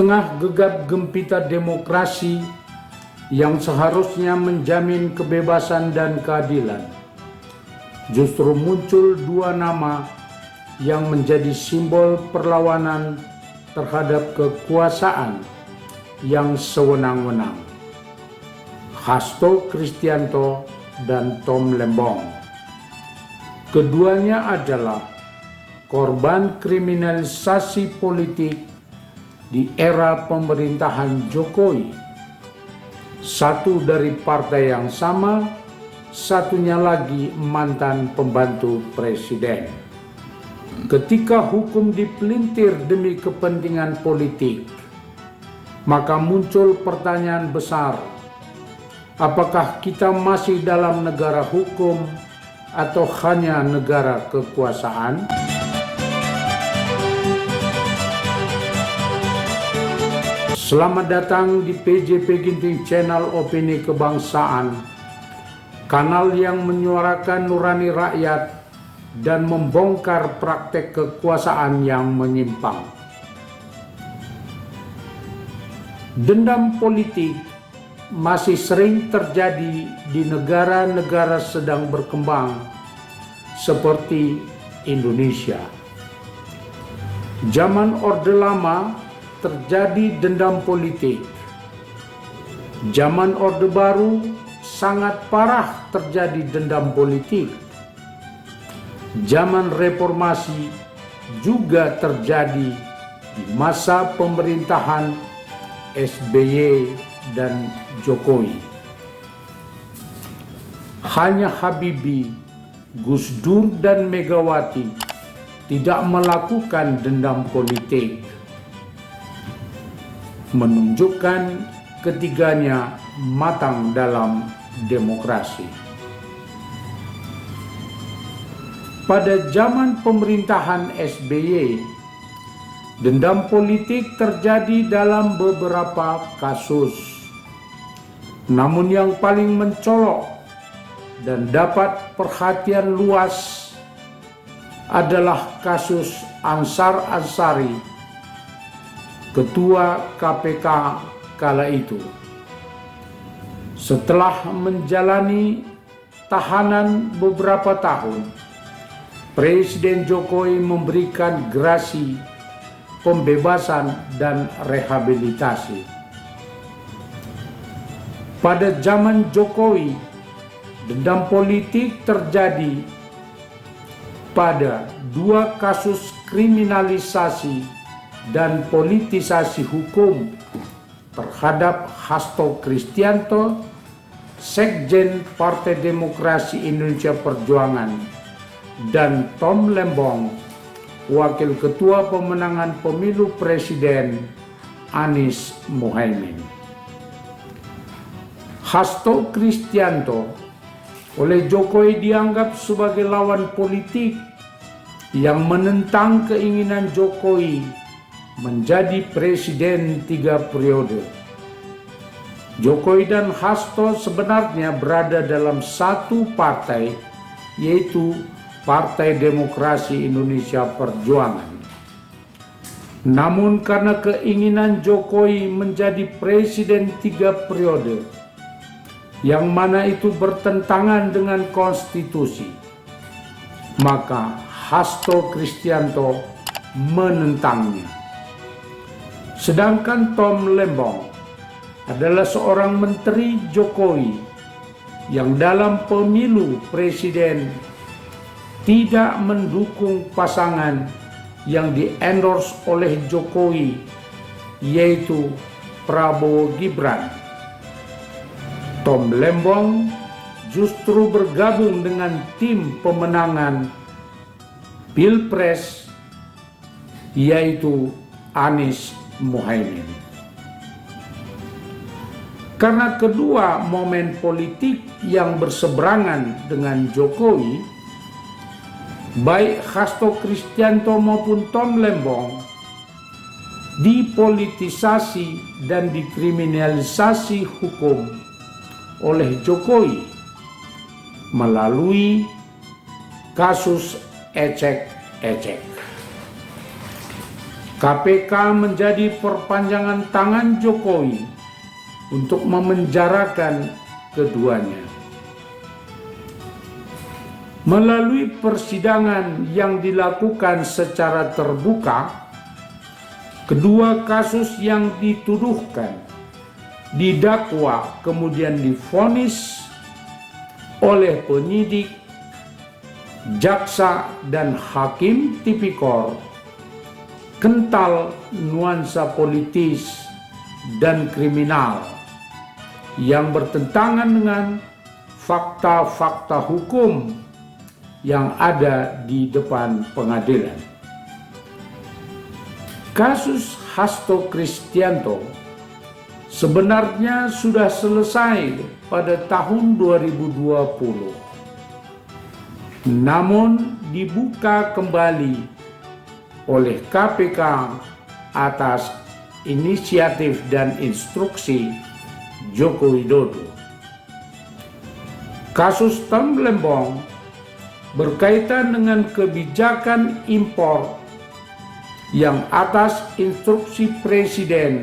tengah gegap gempita demokrasi yang seharusnya menjamin kebebasan dan keadilan, justru muncul dua nama yang menjadi simbol perlawanan terhadap kekuasaan yang sewenang-wenang: Hasto Kristianto dan Tom Lembong. Keduanya adalah korban kriminalisasi politik di era pemerintahan Jokowi. Satu dari partai yang sama, satunya lagi mantan pembantu presiden. Ketika hukum dipelintir demi kepentingan politik, maka muncul pertanyaan besar: apakah kita masih dalam negara hukum atau hanya negara kekuasaan? Selamat datang di PJP Ginting Channel Opini Kebangsaan, kanal yang menyuarakan nurani rakyat dan membongkar praktek kekuasaan yang menyimpang. Dendam politik masih sering terjadi di negara-negara sedang berkembang seperti Indonesia. Zaman Orde Lama terjadi dendam politik. Zaman Orde Baru sangat parah terjadi dendam politik. Zaman reformasi juga terjadi di masa pemerintahan SBY dan Jokowi. Hanya Habibie, Gus Dur dan Megawati tidak melakukan dendam politik, menunjukkan ketiganya matang dalam demokrasi. Pada zaman pemerintahan SBY, dendam politik terjadi dalam beberapa kasus. Namun yang paling mencolok dan dapat perhatian luas adalah kasus Ansar Ansari, Ketua KPK kala itu. Setelah menjalani tahanan beberapa tahun, Presiden Jokowi memberikan gerasi pembebasan dan rehabilitasi. Pada zaman Jokowi, dendam politik terjadi pada dua kasus kriminalisasi dan politisasi hukum terhadap Hasto Kristianto, Sekjen Partai Demokrasi Indonesia Perjuangan, dan Tom Lembong, Wakil Ketua Pemenangan Pemilu Presiden Anies Mohaimin. Hasto Kristianto oleh Jokowi dianggap sebagai lawan politik yang menentang keinginan Jokowi menjadi presiden 3 periode. Jokowi dan Hasto sebenarnya berada dalam satu partai, yaitu Partai Demokrasi Indonesia Perjuangan. Namun karena keinginan Jokowi menjadi presiden 3 periode, yang mana itu bertentangan dengan konstitusi, maka Hasto Kristianto menentangnya. Sedangkan Tom Lembong adalah seorang menteri Jokowi yang dalam pemilu presiden tidak mendukung pasangan yang di-endorse oleh Jokowi, yaitu Prabowo Gibran. Tom Lembong justru bergabung dengan tim pemenangan Pilpres, yaitu Anies Mohaimin. Karena kedua momen politik yang berseberangan dengan Jokowi, baik Hasto Kristianto maupun Tom Lembong dipolitisasi dan dikriminalisasi hukum oleh Jokowi melalui kasus ecek-ecek. KPK menjadi perpanjangan tangan Jokowi untuk memenjarakan keduanya. Melalui persidangan yang dilakukan secara terbuka, kedua kasus yang dituduhkan didakwa kemudian divonis oleh penyidik, jaksa, dan hakim tipikor kental nuansa politis dan kriminal yang bertentangan dengan fakta-fakta hukum yang ada di depan pengadilan. Kasus Hasto Kristianto sebenarnya sudah selesai pada tahun 2020, namun dibuka kembali oleh KPK atas inisiatif dan instruksi Joko Widodo. Kasus Tom Lembong berkaitan dengan kebijakan impor yang atas instruksi Presiden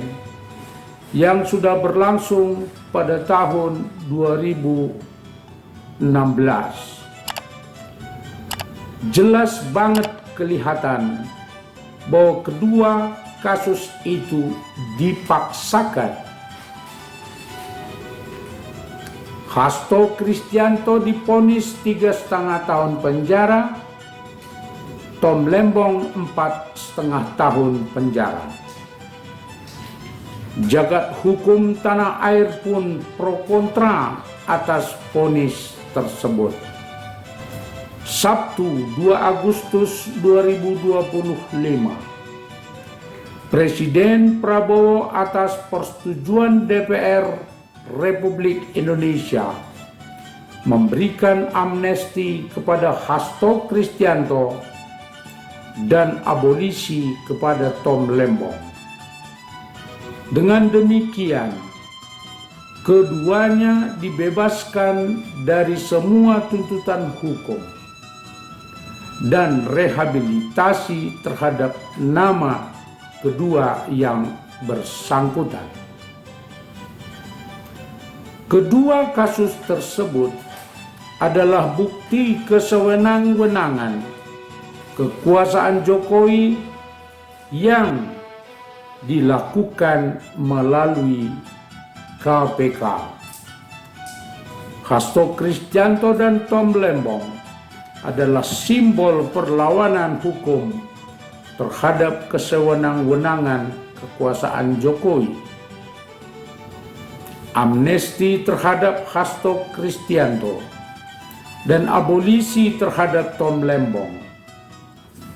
yang sudah berlangsung pada tahun 2016. Jelas banget kelihatan bahwa kedua kasus itu dipaksakan. Hasto Kristianto divonis 3,5 tahun penjara, Tom Lembong 4,5 tahun penjara. Jagat hukum tanah air pun pro kontra atas vonis tersebut. Sabtu 2 Agustus 2025, Presiden Prabowo atas persetujuan DPR Republik Indonesia memberikan amnesti kepada Hasto Kristianto dan abolisi kepada Tom Lembong. Dengan demikian, keduanya dibebaskan dari semua tuntutan hukum dan rehabilitasi terhadap nama kedua yang bersangkutan. Kedua kasus tersebut adalah bukti kesewenang-wenangan kekuasaan Jokowi yang dilakukan melalui KPK. Hasto Kristianto dan Tom Lembong adalah simbol perlawanan hukum terhadap kesewenang-wenangan kekuasaan Jokowi. Amnesti terhadap Hasto Kristianto dan abolisi terhadap Tom Lembong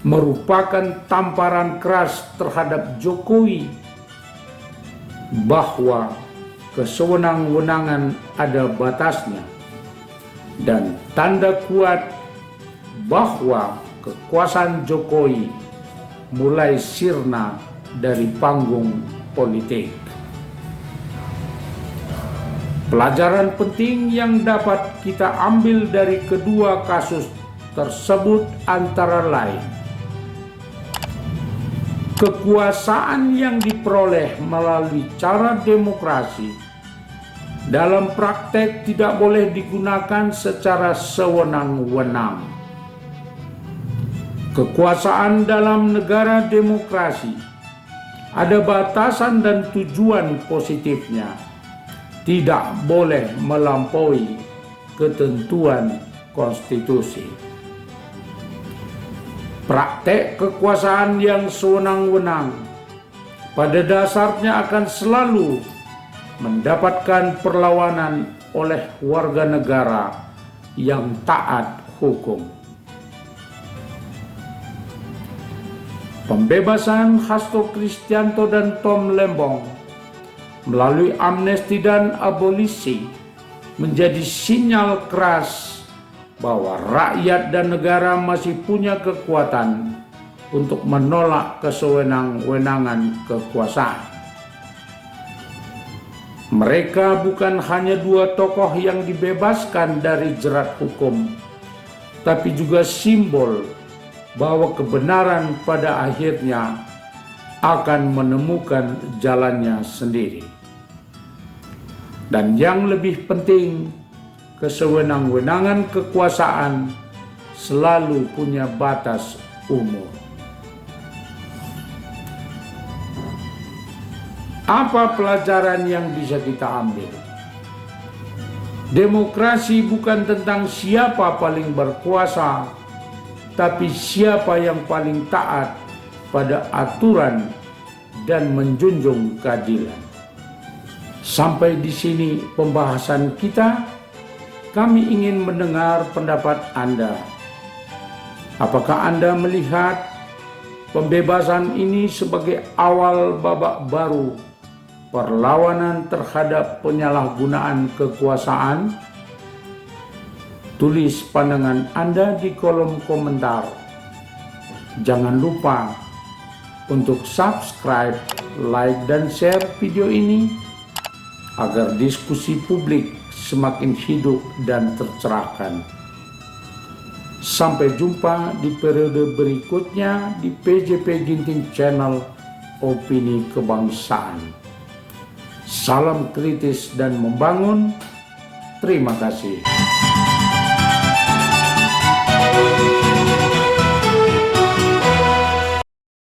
merupakan tamparan keras terhadap Jokowi bahwa kesewenang-wenangan ada batasnya dan tanda kuat bahwa kekuasaan Jokowi mulai sirna dari panggung politik. Pelajaran penting yang dapat kita ambil dari kedua kasus tersebut antara lain: kekuasaan yang diperoleh melalui cara demokrasi dalam praktek tidak boleh digunakan secara sewenang-wenang. Kekuasaan dalam negara demokrasi ada batasan dan tujuan positifnya, tidak boleh melampaui ketentuan konstitusi. Praktek kekuasaan yang sewenang-wenang pada dasarnya akan selalu mendapatkan perlawanan oleh warga negara yang taat hukum. Pembebasan Hasto Kristianto dan Tom Lembong melalui amnesti dan abolisi menjadi sinyal keras bahwa rakyat dan negara masih punya kekuatan untuk menolak kesewenang-wenangan kekuasaan. Mereka bukan hanya dua tokoh yang dibebaskan dari jerat hukum, tapi juga simbol bahwa kebenaran pada akhirnya akan menemukan jalannya sendiri. Dan yang lebih penting, kesewenang-wenangan kekuasaan selalu punya batas umur. Apa pelajaran yang bisa kita ambil? Demokrasi bukan tentang siapa paling berkuasa, tapi siapa yang paling taat pada aturan dan menjunjung keadilan. Sampai di sini pembahasan kita. Kami ingin mendengar pendapat Anda. Apakah Anda melihat pembebasan ini sebagai awal babak baru perlawanan terhadap penyalahgunaan kekuasaan? Tulis pandangan Anda di kolom komentar. Jangan lupa untuk subscribe, like, dan share video ini agar diskusi publik semakin hidup dan tercerahkan. Sampai jumpa di periode berikutnya di PJP Ginting Channel Opini Kebangsaan. Salam kritis dan membangun. Terima kasih.